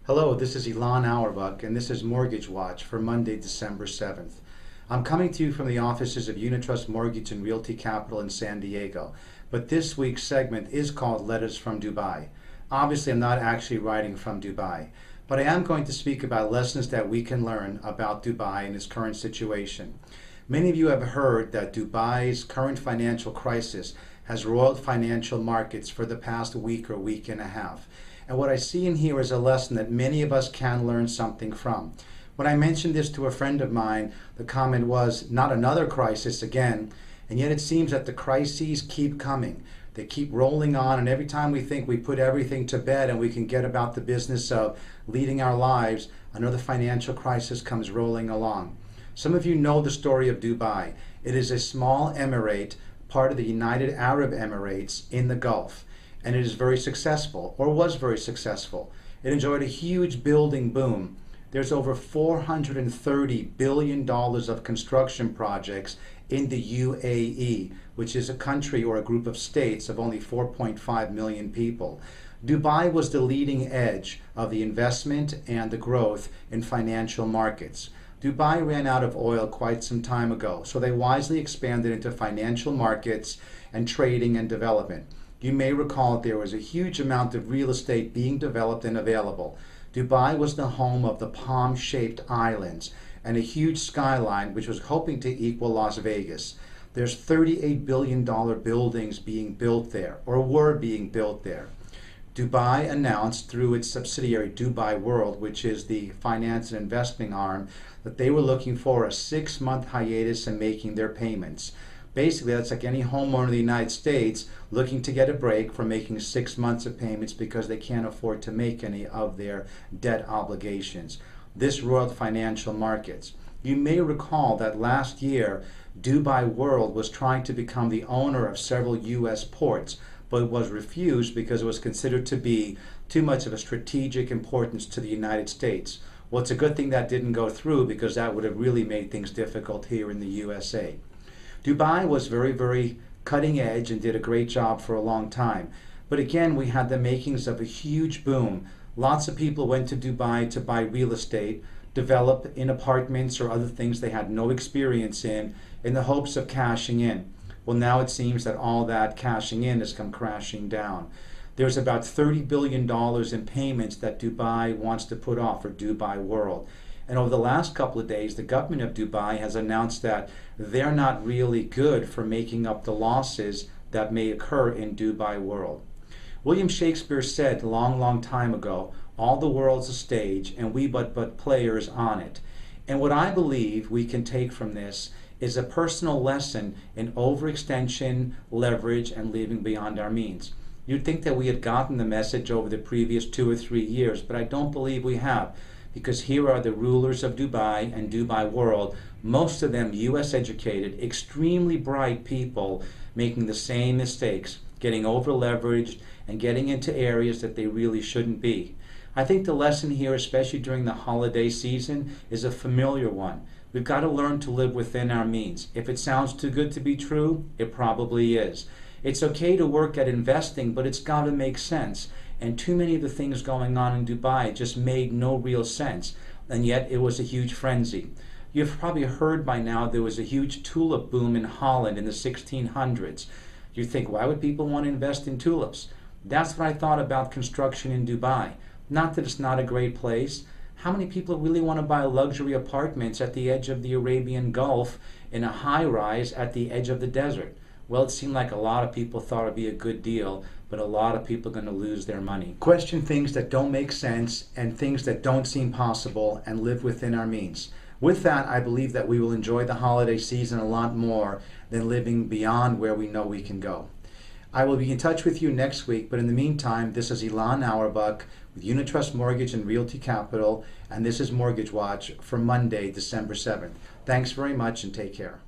Hello, this is Ilan Awerbuch, and this is Mortgage Watch for Monday, December 7th. I'm coming to you from the offices of Unitrust Mortgage and Realty Capital in San Diego, but this week's segment is called Letters from Dubai. Obviously, I'm not actually writing from Dubai, but I am going to speak about lessons that we can learn about Dubai and its current situation. Many of you have heard that Dubai's current financial crisis has roiled financial markets for the past week or week and a half. And what I see in here is a lesson that many of us can learn something from. When I mentioned this to a friend of mine, the comment was, not another crisis again. And yet it seems that the crises keep coming. They keep rolling on, and every time we think we put everything to bed and we can get about the business of leading our lives, another financial crisis comes rolling along. Some of you know the story of Dubai. It is a small emirate, part of the United Arab Emirates in the Gulf. And it is very successful, or was very successful. It enjoyed a huge building boom. There's over $430 billion of construction projects in the UAE, which is a country or a group of states of only 4.5 million people. Dubai was the leading edge of the investment and the growth in financial markets. Dubai ran out of oil quite some time ago, so they wisely expanded into financial markets and trading and development. You may recall there was a huge amount of real estate being developed and available. Dubai was the home of the palm-shaped islands and a huge skyline which was hoping to equal Las Vegas. There's $38 billion buildings being built there, or were being built there. Dubai announced through its subsidiary Dubai World, which is the finance and investing arm, that they were looking for a 6-month hiatus in making their payments. Basically, that's like any homeowner in the United States looking to get a break from making 6 months of payments because they can't afford to make any of their debt obligations. This roiled financial markets. You may recall that last year, Dubai World was trying to become the owner of several U.S. ports, but was refused because it was considered to be too much of a strategic importance to the United States. Well, it's a good thing that didn't go through because that would have really made things difficult here in the USA. Dubai was very, very cutting edge and did a great job for a long time. But again, we had the makings of a huge boom. Lots of people went to Dubai to buy real estate, develop in apartments or other things they had no experience in the hopes of cashing in. Well, now it seems that all that cashing in has come crashing down. There's about $30 billion in payments that Dubai wants to put off for Dubai World. And over the last couple of days, the government of Dubai has announced that they're not really good for making up the losses that may occur in Dubai World. William Shakespeare said a long, long time ago, all the world's a stage and we but players on it. And what I believe we can take from this is a personal lesson in overextension, leverage, and living beyond our means. You'd think that we had gotten the message over the previous 2 or 3 years, but I don't believe we have. Because here are the rulers of Dubai and Dubai World, most of them US educated, extremely bright people making the same mistakes, getting over leveraged and getting into areas that they really shouldn't be. I think the lesson here, especially during the holiday season, is a familiar one. We've got to learn to live within our means. If it sounds too good to be true, it probably is. It's okay to work at investing, but it's got to make sense. And too many of the things going on in Dubai just made no real sense, and yet it was a huge frenzy. You've probably heard by now there was a huge tulip boom in Holland in the 1600s. You think, why would people want to invest in tulips? That's what I thought about construction in Dubai. Not that it's not a great place. How many people really want to buy luxury apartments at the edge of the Arabian Gulf in a high-rise at the edge of the desert? Well, it seemed like a lot of people thought it'd be a good deal, but a lot of people are going to lose their money. Question things that don't make sense and things that don't seem possible and live within our means. With that, I believe that we will enjoy the holiday season a lot more than living beyond where we know we can go. I will be in touch with you next week, but in the meantime, this is Ilan Awerbuch with Unitrust Mortgage and Realty Capital, and this is Mortgage Watch for Monday, December 7th. Thanks very much and take care.